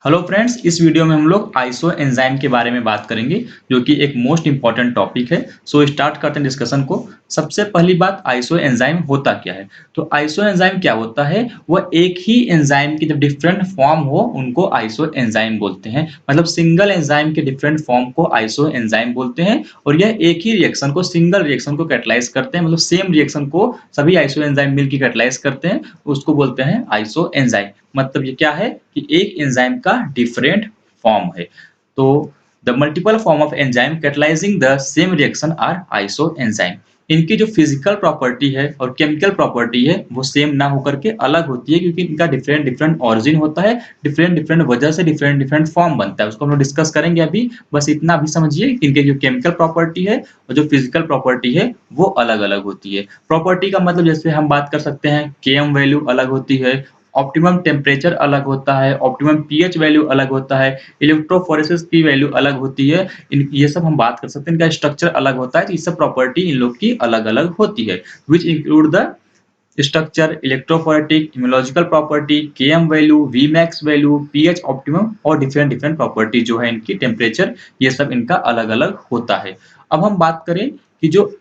Hello friends, इस video में हम लोग आइसो एंजाइम के बारे में बात करेंगे जो कि एक मोस्ट इंपॉर्टेंट टॉपिक है। सो स्टार्ट करते हैं डिस्कशन को। सबसे पहली बात, आइसो एंजाइम होता क्या है। तो आइसो एंजाइम क्या होता है, वह एक ही एंजाइम की जब डिफरेंट फॉर्म हो उनको आइसो एंजाइम बोलते हैं। मतलब सिंगल एंजाइम के डिफरेंट फॉर्म को आइसो एंजाइम बोलते हैं और यह एक ही रिएक्शन को, सिंगल रिएक्शन को कैटलाइज करते हैं। मतलब सेम रिएक्शन को सभी आइसो एंजाइम मिलकर कैटलाइज करते हैं, उसको बोलते हैं आइसो एंजाइम। मतलब ये क्या है कि एक एंजाइम का डिफरेंट फॉर्म है। तो the multiple form of enzyme catalysing the same reaction are isoenzyme. इनकी जो फिजिकल प्रॉपर्टी है और केमिकल प्रॉपर्टी है वो सेम ना होकर के अलग होती है, क्योंकि इनका डिफरेंट डिफरेंट ऑरिजिन होता है, डिफरेंट डिफरेंट वजह से डिफरेंट डिफरेंट फॉर्म बनता है। उसको हम लोग डिस्कस करेंगे अभी। बस इतना भी समझिए कि इनके जो केमिकल प्रॉपर्टी है और जो फिजिकल प्रॉपर्टी है वो अलग अलग होती है। प्रॉपर्टी का मतलब जैसे हम बात कर सकते हैं, केएम वैल्यू अलग होती है, ऑप्टिमम टेम्परेचर अलग होता है, ऑप्टिमम पीएच वैल्यू अलग होता है, इलेक्ट्रोफोरेसिस की वैल्यू अलग होती है। ये सब हम बात कर सकते हैं। इनका स्ट्रक्चर अलग होता है, तो ये सब प्रॉपर्टी इन लोग की अलग अलग होती है, which include the structure, electrophoretic, immunological property, KM value, Vmax value, pH optimum और डिफरेंट डिफरेंट प्रॉपर्टी जो है इनकी, टेम्परेचर, ये सब इनका अलग अलग होता है। अब हम बात करें कि जो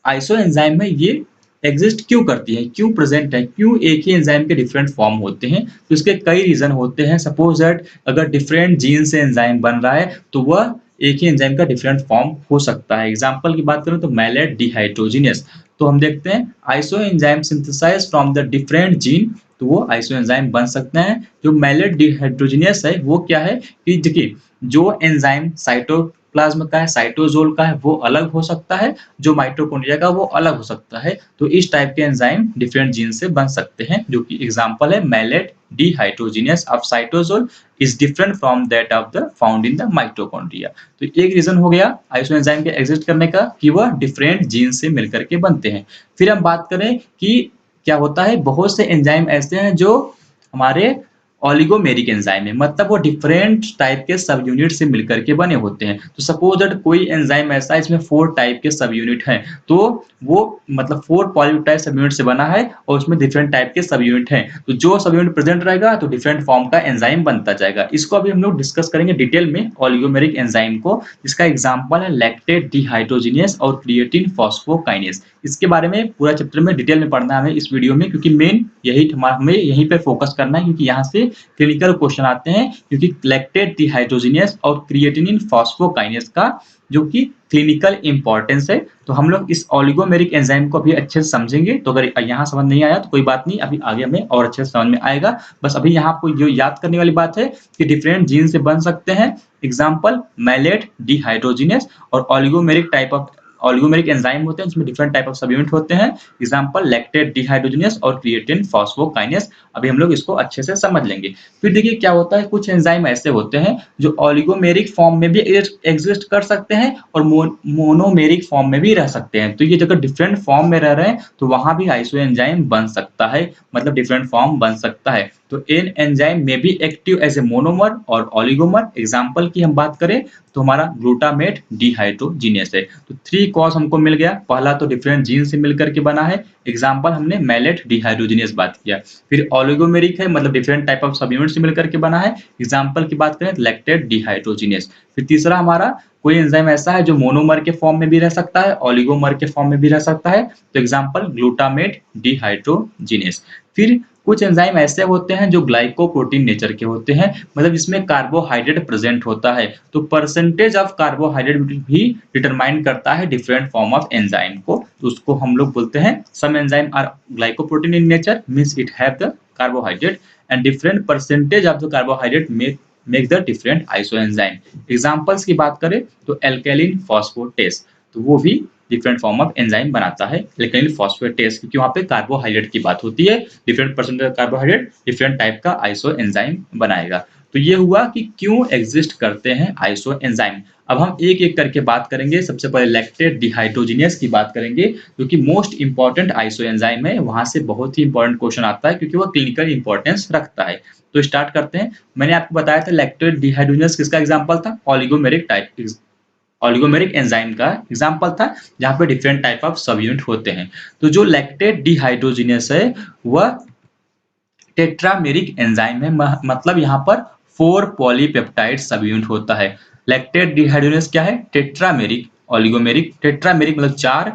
आइसो एंजाइम है ये एग्जिस्ट क्यों करती है, क्यों प्रेजेंट है, क्यों एक ही एंजाइम के डिफरेंट फॉर्म होते हैं। तो इसके कई रीजन होते हैं। सपोज दैट अगर डिफरेंट जीन से एंजाइम बन रहा है तो वह एक ही एंजाइम का डिफरेंट फॉर्म हो सकता है। एग्जांपल की बात करें तो मैलेट डिहाइड्रोजिनेस, तो हम देखते हैं isoenzyme synthesise from the different gene, तो वो आइसो एंजाइम बन सकते हैं। जो मैलेट डिहाइड्रोजिनेस है वो क्या है कि देखिए, जो एंजाइम साइटोप्लाज्म का है, साइटोजोल का है, वो अलग हो सकता है, जो माइटोकॉन्ड्रिया का वो अलग हो सकता है। तो इस टाइप के एंजाइम डिफरेंट जीन से बन सकते हैं, जो कि एग्जांपल है malate dehydrogenase of cytosol is different from that of the found in the mitochondria. तो एक रीजन हो गया आइसो एंजाइम के एग्जिस्ट करने का कि वह डिफरेंट जीन से मिलकर के बनते हैं। फिर हम बात करें कि क्या होता है, बहुत से एंजाइम ऐसे हैं जो हमारे ऑलिगोमेरिक एंजाइम है, मतलब वो डिफरेंट टाइप के सब यूनिट से मिलकर के बने होते हैं। तो सपोज दैट कोई एंजाइम ऐसा है इसमें 4 टाइप के सब यूनिट हैं, तो वो मतलब 4 पॉलीपेप्टाइड सब यूनिट से बना है और उसमें डिफरेंट टाइप के सब यूनिट हैं। तो जो सब यूनिट प्रेजेंट रहेगा तो डिफरेंट फॉर्म का एंजाइम बनता जाएगा। इसको अभी हम लोग डिस्कस करेंगे डिटेल में, ऑलिगोमेरिक एंजाइम को। इसका एग्जांपल है लैक्टेट डिहाइड्रोजिनेस और क्रिएटिन फॉस्फोकाइनेस। इसके बारे में पूरा चैप्टर में डिटेल में पढ़ना है हमें इस वीडियो में, क्योंकि मेन यही हमें यहीं पे फोकस करना है, क्योंकि यहाँ से क्लिनिकल क्वेश्चन आते हैं। क्योंकि लैक्टेट डिहाइड्रोजिनेस और क्रिएटिनिन फॉस्फोकाइनेस का जो कि क्लिनिकल इंपॉर्टेंस है, तो हम लोग इस ऑलिगोमेरिक एंजाइम को अभी अच्छे से समझेंगे। तो अगर यहाँ समझ नहीं आया तो कोई बात नहीं, अभी आगे हमें और अच्छे से समझ में आएगा। बस अभी यहाँ आपको जो याद करने वाली बात है कि डिफरेंट जीन से बन सकते हैं। एग्जाम्पल मैलेट डिहाइड्रोजिनेस और ऑलिगोमेरिक टाइप ऑफ ऑलिगोमेरिक एंजाइम होते हैं जिसमें डिफरेंट टाइप ऑफ सब यूनिट होते हैं। एग्जाम्पल लैक्टेट डिहाइड्रोजिनेस और क्रिएटिन फॉस्फोकाइनेस। अभी हम लोग इसको अच्छे से समझ लेंगे। फिर देखिए क्या होता है, कुछ एंजाइम ऐसे होते हैं जो ऑलिगोमेरिक फॉर्म में भी एग्जिस्ट कर सकते हैं और मोनोमेरिक फॉर्म में भी रह सकते हैं। तो ये जगह डिफरेंट फॉर्म में रह रहे हैं तो वहां भी आइसो एंजाइम बन सकता है, मतलब डिफरेंट फॉर्म बन सकता है। तो एन एंजाइम में भी एक्टिव एज ए मोनोमर और ऑलिगोमर। एग्जाम्पल की हम बात करें तो हमारा ग्लूटामेट डिहाइड्रोजिनेस है। तो 3 कॉज हमको मिल गया। पहला तो डिफरेंट जीन से मिलकर के बना है, एग्जाम्पल हमने मैलेट डिहाइड्रोजिनेस बात किया। फिर ऑलिगोमेरिक है, मतलब डिफरेंट टाइप ऑफ सब यूनिट से मिलकर के बना है, एग्जाम्पल की बात करें लैक्टेट डिहाइड्रोजिनेस। फिर तीसरा हमारा कोई एंजाइम ऐसा है जो मोनोमर के फॉर्म में भी रह सकता है, ऑलिगोमर के फॉर्म में भी रह सकता है, तो एग्जाम्पल ग्लूटामेट डिहाइड्रोजिनेस। फिर कुछ एंजाइम ऐसे होते हैं जो ग्लाइकोप्रोटीन नेचर के होते हैं, मतलब इसमें कार्बोहाइड्रेट प्रेजेंट होता है। तो परसेंटेज ऑफ कार्बोहाइड्रेट भी डिटरमाइन करता है डिफरेंट फॉर्म ऑफ एंजाइम को। तो उसको हम लोग बोलते हैं some enzyme are glycoprotein in nature, means it have the carbohydrate and different percentage of the carbohydrate make the different isoenzyme. Examples की बात करें तो एल्केलिन फॉस्फेटेस, तो वो भी डिफरेंट फॉर्म ऑफ एंजाइम बनाता है, एल्केलिन फॉस्फेटेस, क्योंकि वहां पे कार्बोहाइड्रेट की बात होती है। Different percentage carbohydrate different type का आइसो एंजाइम बनाएगा। तो ये हुआ कि क्यों एग्जिस्ट करते हैं आइसो एंजाइम। अब हम एक एक करके बात करेंगे। सबसे पहले लैक्टेट डिहाइड्रोजिनेस की बात करेंगे, जो कि मोस्ट इंपॉर्टेंट आइसो एंजाइम है। वहां से बहुत ही इंपॉर्टेंट क्वेश्चन आता है क्योंकि वो क्लिनिकल इंपॉर्टेंस रखता है। तो स्टार्ट करते हैं। मैंने आपको बताया था लैक्टेट डिहाइड्रोजिनेस किसका एग्जाम्पल था, ऑलिगोमेरिक टाइप, ऑलिगोमेरिक एंजाइम का एग्जाम्पल था, जहां पे डिफरेंट टाइप ऑफ सब यूनिट होते हैं। तो जो लैक्टेट डिहाइड्रोजिनेस है वह टेट्रामेरिक एंजाइम है, मतलब यहाँ पर 4 पॉलीपेप्टाइड सब यूनिट होता है। लैक्टेट डिहाइड्रोजिनेस क्या है? टेट्रामेरिक ओलिगोमेरिक, टेट्रामेरिक मतलब 4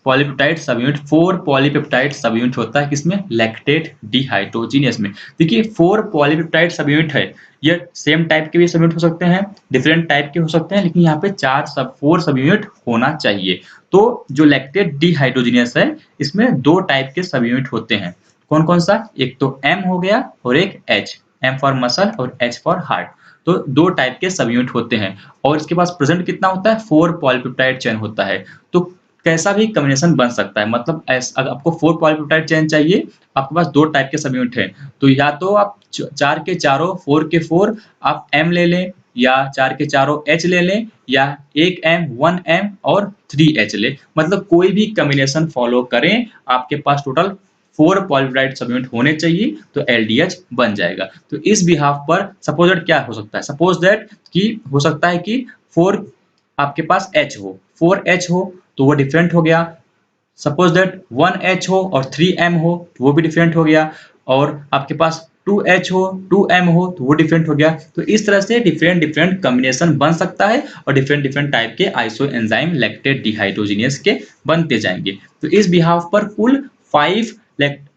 पॉलीपेप्टाइड सब यूनिट, 4 पॉलीपेप्टाइड सब यूनिट होता है किसमें? लैक्टेट डिहाइड्रोजिनेस में। देखिए 4 पॉलीपेप्टाइड सब यूनिट है, ये सेम टाइप के भी सब यूनिट हो सकते हैं, डिफरेंट टाइप के हो सकते हैं, लेकिन यहाँ पे 4 सब यूनिट होना चाहिए। तो जो लैक्टेट डिहाइड्रोजिनेस है इसमें 2 टाइप के सब यूनिट होते हैं। कौन कौन सा? एक तो M हो गया और एक H, M फॉर मसल और H फॉर हार्ट। तो 2 टाइप के सब यूनिट होते हैं और इसके पास प्रेजेंट कितना होता है? 4 पॉलीपेप्टाइड चेन होता है। तो कैसा भी कॉम्बिनेशन बन सकता है, मतलब अगर आपको 4 पॉलीपेप्टाइड चेन चाहिए, आपके पास 2 टाइप के सब यूनिट हैं, तो या तो आप 4 के चारों 4 के 4 आप M ले लें, या 4 के चारों H ले लें, या एक M 1M और 3H ले, मतलब कोई भी कॉम्बिनेशन फॉलो करें, आपके पास टोटल 4 पॉलीपेप्टाइड सब यूनिट होने चाहिए तो LDH बन जाएगा। तो इस बिहाफ पर सपोज दैट क्या हो सकता है? सपोज दैट कि हो सकता है कि 4 आपके पास H हो, 4H हो तो वो डिफरेंट हो गया। सपोज दैट 1H हो और 3M हो तो वो भी डिफरेंट हो गया, और आपके पास 2H हो 2M हो तो वो डिफरेंट हो गया। तो इस तरह से डिफरेंट डिफरेंट कॉम्बिनेशन बन सकता है और डिफरेंट डिफरेंट टाइप के आइसो एंजाइम लैक्टेट डिहाइड्रोजिनेस के बनते जाएंगे। तो इस बिहाफ पर कुल 5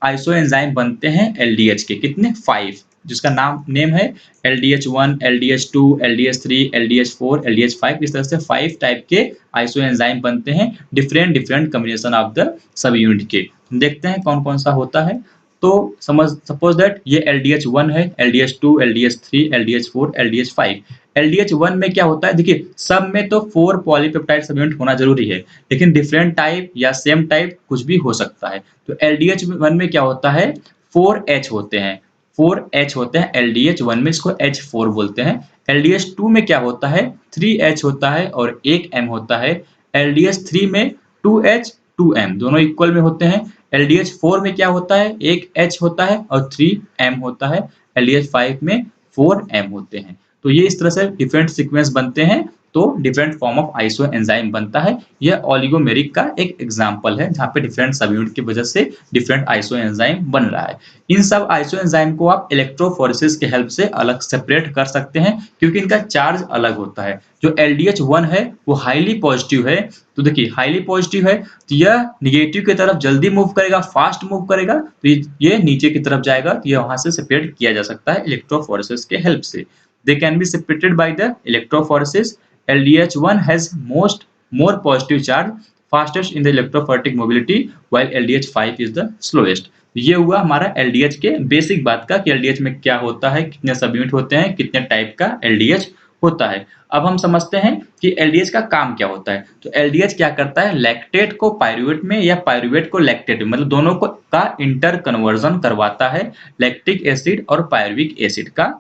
आइसो एंजाइम बनते हैं LDH के। कितने? 5, जिसका नेम है LDH1, LDH2, LDH3, LDH4, LDH5। इस तरह से 5 टाइप के आइसो एंजाइम बनते हैं different different combination of the sub unit के। देखते हैं कौन कौन सा होता है। तो सपोज दैट ये LDH1 है, LDH2, LDH3, LDH4, LDH5। LDH1 में क्या होता है? देखिए सब में तो 4 पॉलीपेप्टाइड सब यूनिट होना जरूरी है, लेकिन डिफरेंट टाइप या सेम टाइप कुछ भी हो सकता है। तो LDH1 में क्या होता है? 4H होते हैं, 4H होते हैं LDH1 में, इसको H4 बोलते हैं। LDH2 में क्या होता है? 3H होता है और एक M होता है। LDH3 में 2H 2M दोनों इक्वल में होते हैं। LDH4 में क्या होता है? एक H होता है और 3M होता है। LDH5 में 4M होते हैं। तो ये इस तरह से डिफरेंट सीक्वेंस बनते हैं, तो different form of iso enzyme बनता है। यह ओलिगोमेरिक का एक एग्जांपल है जहां पे डिफरेंट सब यूनिट की वजह से डिफरेंट आइसो एंजाइम बन रहा है। इन सब आइसो एंजाइम को आप इलेक्ट्रोफोरेसिस के हेल्प से अलग सेपरेट कर सकते हैं, क्योंकि इनका चार्ज अलग होता है। जो LDH1 है वो हाईली पॉजिटिव है, तो देखिए हाईली पॉजिटिव है तो यह निगेटिव की तरफ जल्दी मूव करेगा, फास्ट मूव करेगा, तो ये नीचे की तरफ जाएगा, तो ये वहां से सेपरेट किया जा सकता है इलेक्ट्रोफोरेसिस के हेल्प से। They can be separated by the electrophoresis. LDH1 has more positive charge, fastest in the electrophoretic mobility, while LDH5 is the slowest. ये हुआ हमारा LDH के बेसिक बात का कि LDH में क्या होता है, कितने सब यूनिट होते हैं, कितने टाइप का LDH होता है। अब हम समझते हैं कि LDH का काम क्या होता है। तो LDH क्या करता है? लैक्टेट को पायरुवेट में या पायरुवेट को लैक्टेट में, मतलब दोनों को का इंटर कन्वर्जन करवाता है। लैक्टिक एसिड और पायरुविक एसिड का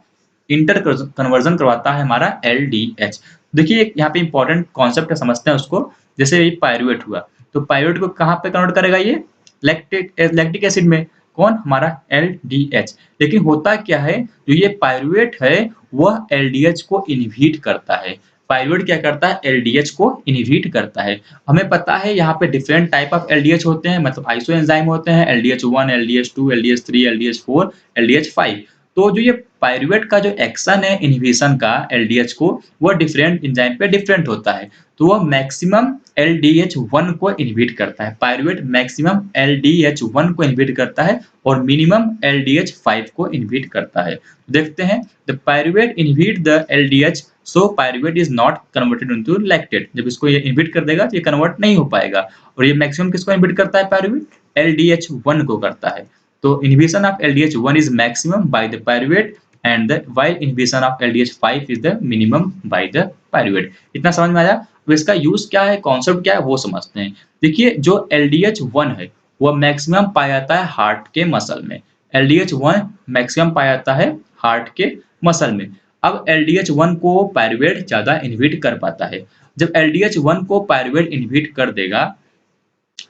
इंटर कन्वर्जन करवाता है हमारा LDH। देखिए यहाँ पे इंपॉर्टेंट कॉन्सेप्ट समझते हैं उसको। जैसे ये पायरुवेट हुआ, तो पायरुवेट को कहाँ पे कन्वर्ट करेगा? ये लैक्टिक एसिड में। कौन? हमारा LDH। लेकिन होता क्या है, जो ये पायरुवेट है वह LDH को इनहिबिट करता है। पायरुवेट क्या करता है? LDH को इनहिबिट करता है। हमें पता है यहाँ पे डिफरेंट टाइप ऑफ LDH होते हैं, मतलब आइसो एंजाइम होते हैं, LDH1, LDH2, LDH3, LDH4, LDH5। तो जो ये पायरुवेट का जो एक्शन है इनहिबिशन का LDH को, वो डिफरेंट एंजाइम पे डिफरेंट होता है। तो वह मैक्सिमम LDH1 को इनहिबिट करता है। पायरुवेट मैक्सिमम LDH1 को इनहिबिट करता है और मिनिमम LDH5 को इनहिबिट करता है। देखते हैं, the pyruvate inhibit the LDH, so pyruvate is not converted into lactate. जब इसको ये इनहिबिट कर देगा तो ये कन्वर्ट नहीं हो पाएगा। और ये मैक्सिमम किसको इनहिबिट करता है? पायरुवेट LDH1 को करता है। तो inhibition of LDH1 is maximum by the pyruvate, and while inhibition of LDH5 is the minimum by the pyruvate। इतना समझ में आया? तो इसका यूज क्या है, कॉन्सेप्ट क्या है, वो समझते हैं। देखिए जो LDH1 है वह मैक्सिमम पाया जाता है हार्ट के मसल में। LDH1 मैक्सिमम पाया जाता है हार्ट के मसल में। अब LDH1 को पायरुवेट ज्यादा इनहिबिट कर पाता है। जब LDH1 को पायरुवेट इनहिबिट कर देगा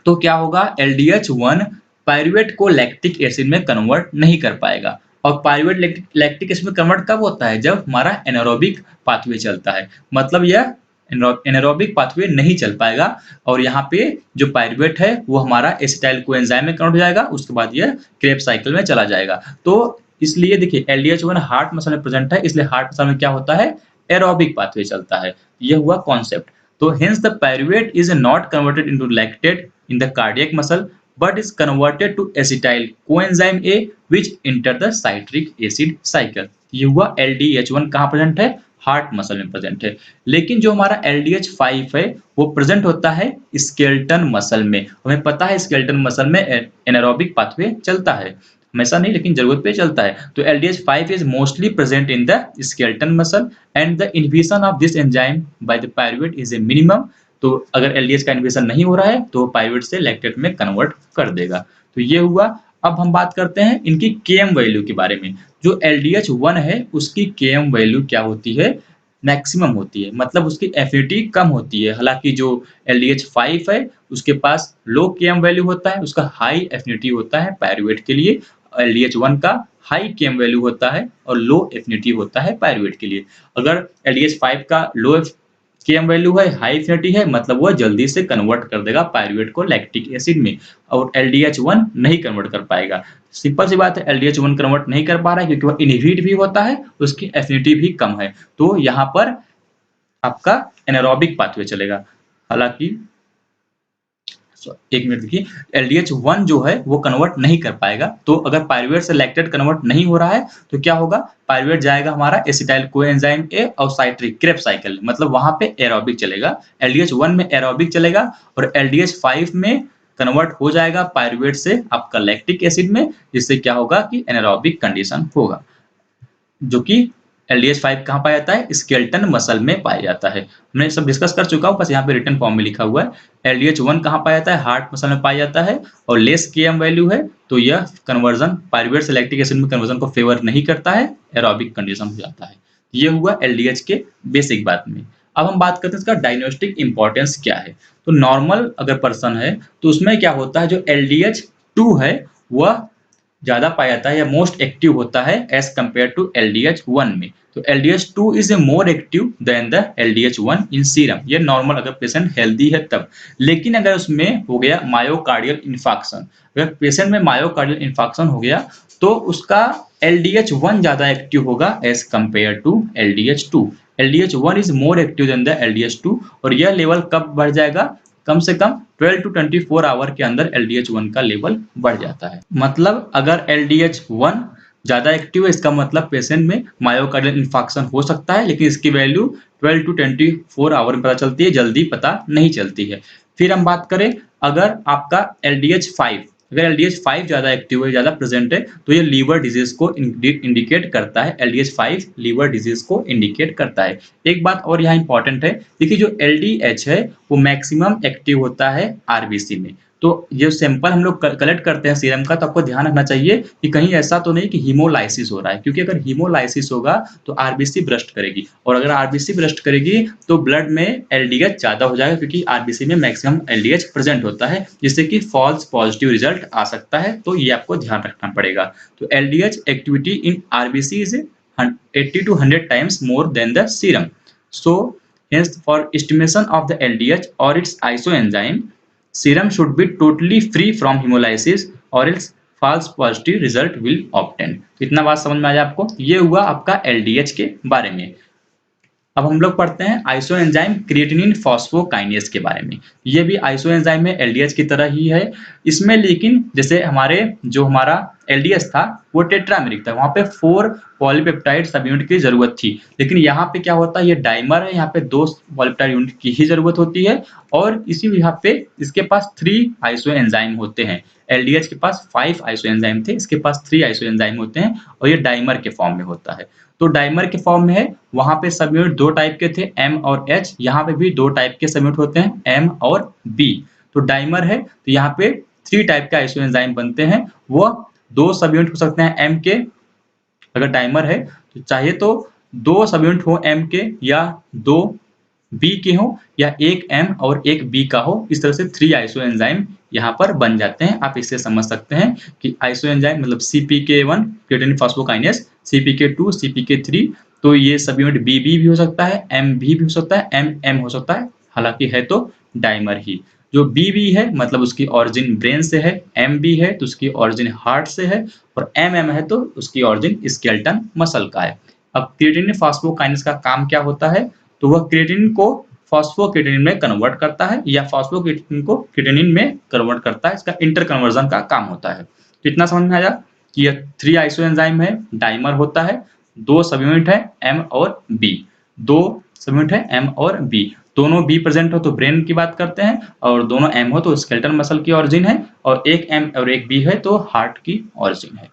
तो क्या होगा? LDH1 पायरुवेट को लैक्टिक एसिड में कन्वर्ट नहीं कर पाएगा। और पायरुवेट लैक्टिक एसिड में कन्वर्ट कब होता है? जब हमारा एनारोबिक पाथवे चलता है, मतलब यह एनारोबिक पाथवे नहीं चल पाएगा। और यहाँ पे जो पायरुवेट है वो हमारा एसिटाइल कोएंजाइम में कन्वर्ट हो जाएगा, उसके बाद यह क्रेब्स साइकिल में चला जाएगा। तो इसलिए देखिए LDH1 हार्ट मसल में प्रेजेंट है, इसलिए हार्ट मसल में क्या होता है, एरोबिक पाथवे चलता है। ये हुआ कॉन्सेप्ट। तो hence the pyruvate is not converted into lactate in the cardiac muscle but is converted to acetyl coenzyme A which enter the citric acid cycle। ये हुआ LDH1 कहाँ प्रेजेंट है, हार्ट मसल में प्रेजेंट है। लेकिन जो हमारा LDH5 है वो प्रेजेंट होता है स्केलेटन मसल में। हमें पता है स्केलेटन मसल में एनारोबिक पाथवे चलता है, हमेशा नहीं लेकिन जरूरत पे चलता है। तो LDH5 is mostly present in the skeletal muscle and the inhibition of this enzyme by the pyruvate is a minimum। तो अगर LDH का इन्हिबिशन नहीं हो रहा है तो पाइरुवेट से लैक्टेट में कन्वर्ट कर देगा। तो ये हुआ। अब हम बात करते हैं इनकी Km वैल्यू के बारे में। जो LDH1 है उसकी Km वैल्यू क्या होती है, मैक्सिमम होती है, मतलब उसकी एफिनिटी कम होती है। हालांकि जो LDH5 है उसके पास लो Km वैल्यू होता है, उसका हाई एफिनिटी होता है पाइरुवेट के लिए। LDH1 का हाई Km वैल्यू होता है और लो एफिनिटी होता है पाइरुवेट के लिए। अगर LDH5 का लो Km वैल्यू है, हाई एफिनिटी है, मतलब वह जल्दी से कन्वर्ट कर देगा पाइरुवेट को लैक्टिक एसिड में, और LDH1 नहीं कन्वर्ट कर पाएगा। सिंपल सी बात है, LDH1 कन्वर्ट नहीं कर पा रहा है क्योंकि वह इनहिबिट भी होता है, उसकी एफिनिटी भी कम है। तो यहाँ पर आपका एनारोबिक पाथवे चलेगा। हालांकि एक मिनट देखिए, LDH1 जो है वो कन्वर्ट नहीं कर पाएगा। तो अगर पाइरुवेट से लैक्टेट कन्वर्ट नहीं हो रहा है तो क्या होगा, पाइरुवेट जाएगा हमारा एसिटाइल कोएंजाइम ए और साइट्रिक क्रेब साइकिल, मतलब वहां पे एरोबिक चलेगा। LDH1 में एरोबिक चलेगा और LDH5 में कन्वर्ट हो जाएगा पाइरुवेट से आपका लैक्टिक एसिड में, जिससे क्या होगा कि एनारोबिक कंडीशन होगा। जो कि LDH5 कहाँ पाया जाता है, स्केलेटन मसल में पाया जाता है। हमने सब डिस्कस कर चुका हूँ, बस यहाँ पे रिटन फॉर्म में लिखा हुआ है। LDH1 कहाँ पाया जाता है, हार्ट मसल में पाया जाता है और लेस Km वैल्यू है, तो यह कन्वर्जन पाइरुवेट से लैक्टिक एसिड में कन्वर्जन को फेवर नहीं करता है, एरोबिक कंडीशन हो जाता है। ये हुआ LDH के बेसिक बात में। अब हम बात करते हैं इसका डायग्नोस्टिक इंपॉर्टेंस क्या है। तो नॉर्मल अगर पर्सन है तो उसमें क्या होता है, जो LDH2 है वह ज्यादा पाया जाता है या मोस्ट एक्टिव होता है एज कम्पेयर टू LDH1 में। तो LDH2 is a more active than the LDH1 in serum. ये नॉर्मल अगर पेशेंट हेल्दी है तब। लेकिन अगर उसमें हो गया मायोकार्डियल इन्फाक्शन, अगर पेशेंट में मायोकार्डियल इन्फाक्शन हो गया तो उसका LDH1 ज्यादा एक्टिव होगा as compare to LDH2। LDH1 is more active than the LDH2 और यह लेवल कब बढ़ जाएगा, कम से कम 12 टू 24 आवर के अंदर LDH1 का लेवल बढ़ जाता है। मतलब अगर LDH1 ज्यादा एक्टिव है इसका मतलब पेशेंट में मायोकार्डियल इन्फाक्शन हो सकता है, लेकिन इसकी वैल्यू 12 टू 24 आवर में पता चलती है, जल्दी पता नहीं चलती है। फिर हम बात करें अगर आपका LDH5, अगर LDH5 ज्यादा एक्टिव है, ज्यादा प्रेजेंट है, तो ये लीवर डिजीज को इंडिकेट करता है। LDH5 लीवर डिजीज को इंडिकेट करता है। एक बात और यहाँ इंपॉर्टेंट है, देखिए जो LDH है वो मैक्सिमम एक्टिव होता है आरबीसी में। तो ये सैंपल हम लोग कलेक्ट करते हैं सीरम का, तो आपको ध्यान रखना चाहिए कि कहीं ऐसा तो नहीं कि हीमोलाइसिस हो रहा है, क्योंकि अगर हीमोलाइसिस होगा तो आरबीसी ब्रस्ट करेगी, और अगर आरबीसी ब्रस्ट करेगी तो ब्लड में LDH ज्यादा हो जाएगा, क्योंकि आरबीसी में मैक्सिमम LDH प्रेजेंट होता है, जिससे कि फॉल्स पॉजिटिव रिजल्ट आ सकता है। तो ये आपको ध्यान रखना पड़ेगा। तो LDH activity in RBC is 80 to 100 times more than the serum. So hence for estimation of the LDH or its isoenzyme, serum should be totally free from hemolysis or else false positive result will obtain। इतना बात समझ में आया आपको। ये हुआ आपका LDH के बारे में। अब हम लोग पढ़ते हैं आइसोएंजाइम क्रिएटिनिन फॉस्फोकाइनेज के बारे में। ये भी आइसोएंजाइम है, LDH की तरह ही है। इसमें लेकिन जैसे हमारा LDH था वो टेट्रामेरिक था, वहां पे 4 पॉलीपेप्टाइड सब यूनिट की जरूरत थी। लेकिन यहाँ पे क्या होता है, ये डाइमर है, यहाँ पे 2 पॉलीपेप्टाइड यूनिट की ही जरूरत होती है, और इसी यहाँ पे इसके पास 3 आइसोएंजाइम होते हैं। LDH के पास 5 आइसोएंजाइम थे, इसके पास 3 आइसोएंजाइम होते हैं, और ये डाइमर के फॉर्म में होता है। तो डाइमर के फॉर्म में है, वहां पे सब यूनिट 2 टाइप के थे, M और H। यहाँ पे भी 2 टाइप के सब यूनिट होते हैं, M और B। तो डाइमर है तो यहाँ पे 3 टाइप के आइसोएंजाइम बनते हैं। वो 2 सब यूनिट हो सकते हैं M के, अगर डाइमर है तो चाहिए तो 2 सब यूनिट हो M के, या 2 B के हो, या एक M और एक B का हो। इस तरह से 3 आइसोएंजाइम यहाँ पर बन जाते हैं। आप इससे समझ सकते हैं कि आइसोएंजाइम मतलब CPK1 creatinine phosphokinase, CPK2, CPK3, तो ये सब यूनिट BB भी हो सकता है, MB भी हो सकता है, MM हो सकता है, हालांकि है तो डाइमर ही। जो बी है मतलब उसकी ऑरिजिन ब्रेन से है, एम बी है तो उसकी ऑरिजिन हार्ट से है, और एम है तो उसकी ऑरिजिन स्केलेटन मसल का है। अब क्रिएटिनिन फॉस्फोकाइनेज का काम क्या होता है, तो वह क्रिएटिनिन को फॉस्फोक्रिएटिनिन में कन्वर्ट करता है या फॉस्फोक्रिएटिनिन को क्रिएटिनिन में कन्वर्ट करता है। इसका इंटर कन्वर्जन का काम होता है। तो इतना समझ में आया कि यह 3 आइसो एंजाइम है, डाइमर होता है, 2 सब यूनिट है एम और बी, 2 सब यूनिट है एम और बी, दोनों बी प्रेजेंट हो तो ब्रेन की बात करते हैं, और दोनों एम हो तो स्केलेटन मसल की ऑरिजिन है, और एक एम और एक बी है तो हार्ट की ऑरिजिन है।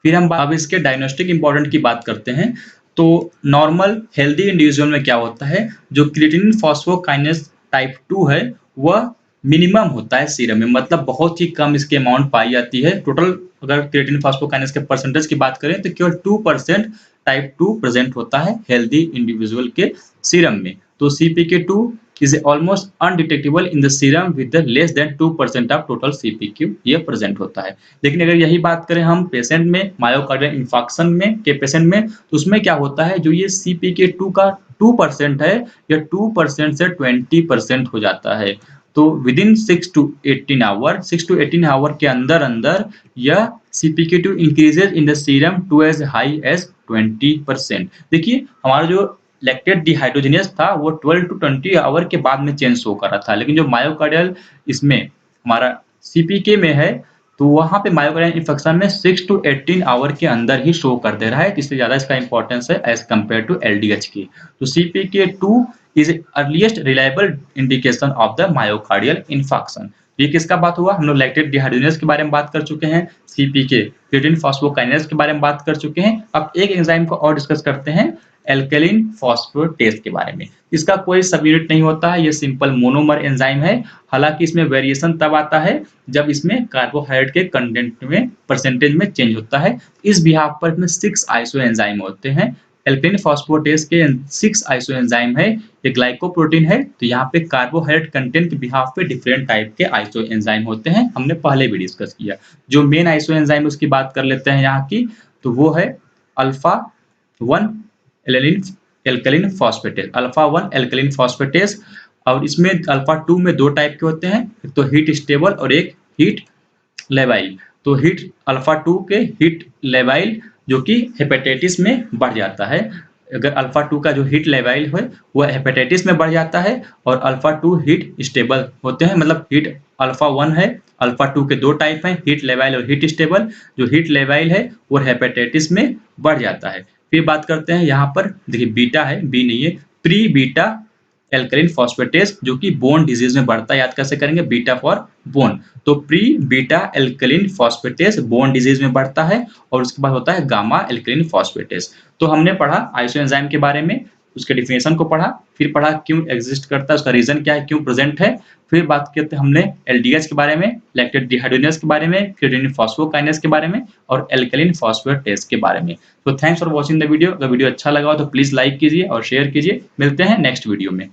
फिर हम अब इसके डायग्नोस्टिक इंपॉर्टेंट की बात करते हैं। तो नॉर्मल हेल्दी इंडिविजुअल में क्या होता है, जो क्रिएटिनिन फॉस्फोकाइनेज टाइप 2 है वह मिनिमम होता है सीरम में, मतलब बहुत ही कम इसकी अमाउंट पाई जाती है। टोटल अगर क्रिएटिनिन फॉस्फोकाइनेज के परसेंटेज की बात करें तो केवल 2% टाइप 2 प्रेजेंट होता है हेल्दी इंडिविजुअल के सीरम में। तो CPK2 is almost undetectable in the serum with the less than 2% of total CPQ ये प्रेजेंट होता है। लेकिन अगर यही बात करें हम पेशेंट में मायोकार्डियल इंफार्क्शन में के पेशेंट में, तो उसमें क्या होता है, जो ये CPK2 का 2% है, या 2% से 20% हो जाता है। तो within 6 to 18 hour 6 to 18 hour के अंदर अंदर यह CPK2 increases in the serum to as high as 20%। देखिए हमारा जो लैक्टेट डिहाइड्रोजिनेज था वो 12 to 20 आवर के बाद में चेंज शो कर रहा था, लेकिन जो मायोकार्डियल इसमें हमारा CPK में है तो वहाँ पे मायोकार्डियल इंफेक्शन में 6 to 18 आवर के अंदर ही शो कर दे रहा है, इससे ज़्यादा इसका इंपॉर्टेंस है एज कम्पेयर टू LDH की। तो CPK2 is earliest reliable indication of the myocardial infarction. ये किसका बात हुआ, हम लोग लैक्टेट डिहाइड्रोजिनेज के बारे में बात कर चुके हैं, CPK क्रिएटिनिन फॉस्फोकाइनेज के बारे में बात कर चुके हैं। अब एक एंजाइम को और डिस्कस करते हैं, एल्कलीन फॉस्फेटेज के बारे में। इसका कोई सब यूनिट नहीं होता है, ये सिंपल मोनोमर एंजाइम है। हालांकि इसमें वेरिएशन तब आता है जब इसमें कार्बोहाइड्रेट के कंटेंट में परसेंटेज में चेंज होता है। इस बिहाफ पर इसमें 6 आइसो एंजाइम होते हैं। एल्कलीन फॉस्फेटेज के 6 आइसो एंजाइम है, ये ग्लाइकोप्रोटीन है, तो यहाँ पे कार्बोहाइड्रेट कंटेंट के बिहाफ पे डिफरेंट टाइप के आइसो एंजाइम होते हैं, हमने पहले भी डिस्कस किया। जो मेन आइसो एंजाइम उसकी बात कर लेते हैं यहाँ की, तो वो है alpha 1 alkaline phosphatase, alpha 1 alkaline phosphatase. और इसमें अल्फा 2 में 2 टाइप के होते हैं, एक तो हीट स्टेबल और एक हीट लेवाइल। तो हीट अल्फा 2 के हीट लेवाइल जो कि हेपेटाइटिस में बढ़ जाता है। अगर अल्फा 2 का जो हीट लेवाइल है वह हेपेटाइटिस में बढ़ जाता है, और अल्फा 2 हीट स्टेबल होते हैं, मतलब हीट अल्फा 1 है, अल्फा 2 के 2 टाइप हैं, हीट लेवाइल और हीट स्टेबल। जो हीट लेवाइल है वो हेपेटाइटिस में बढ़ जाता है। फिर बात करते हैं यहाँ पर, देखिए बीटा है, बी नहीं है, प्री बीटा एल्कलीन फॉस्फेटेज जो कि बोन डिजीज में बढ़ता है, याद कैसे करेंगे, बीटा फॉर बोन। तो pre beta alkaline phosphatase bone disease में बढ़ता है, और उसके बाद होता है गामा एल्कलीन फॉस्फेटेज। तो हमने पढ़ा आइसो एंजाइम के बारे में, उसके डिफिनेशन को पढ़ा, फिर पढ़ा क्यों एग्जिस्ट करता है, उसका रीजन क्या है, क्यों प्रेजेंट है। फिर बात करते हैं हमने LDH के बारे में, लैक्टेट डिहाइड्रोजिनेज के बारे में, क्रिएटिनिन फॉस्फोकाइनेज के बारे में, और एल्कलीन फॉस्फेटेज के बारे में। तो thanks for watching the video. अगर वीडियो अच्छा लगा हो तो प्लीज लाइक कीजिए और शेयर कीजिए। मिलते हैं नेक्स्ट वीडियो में।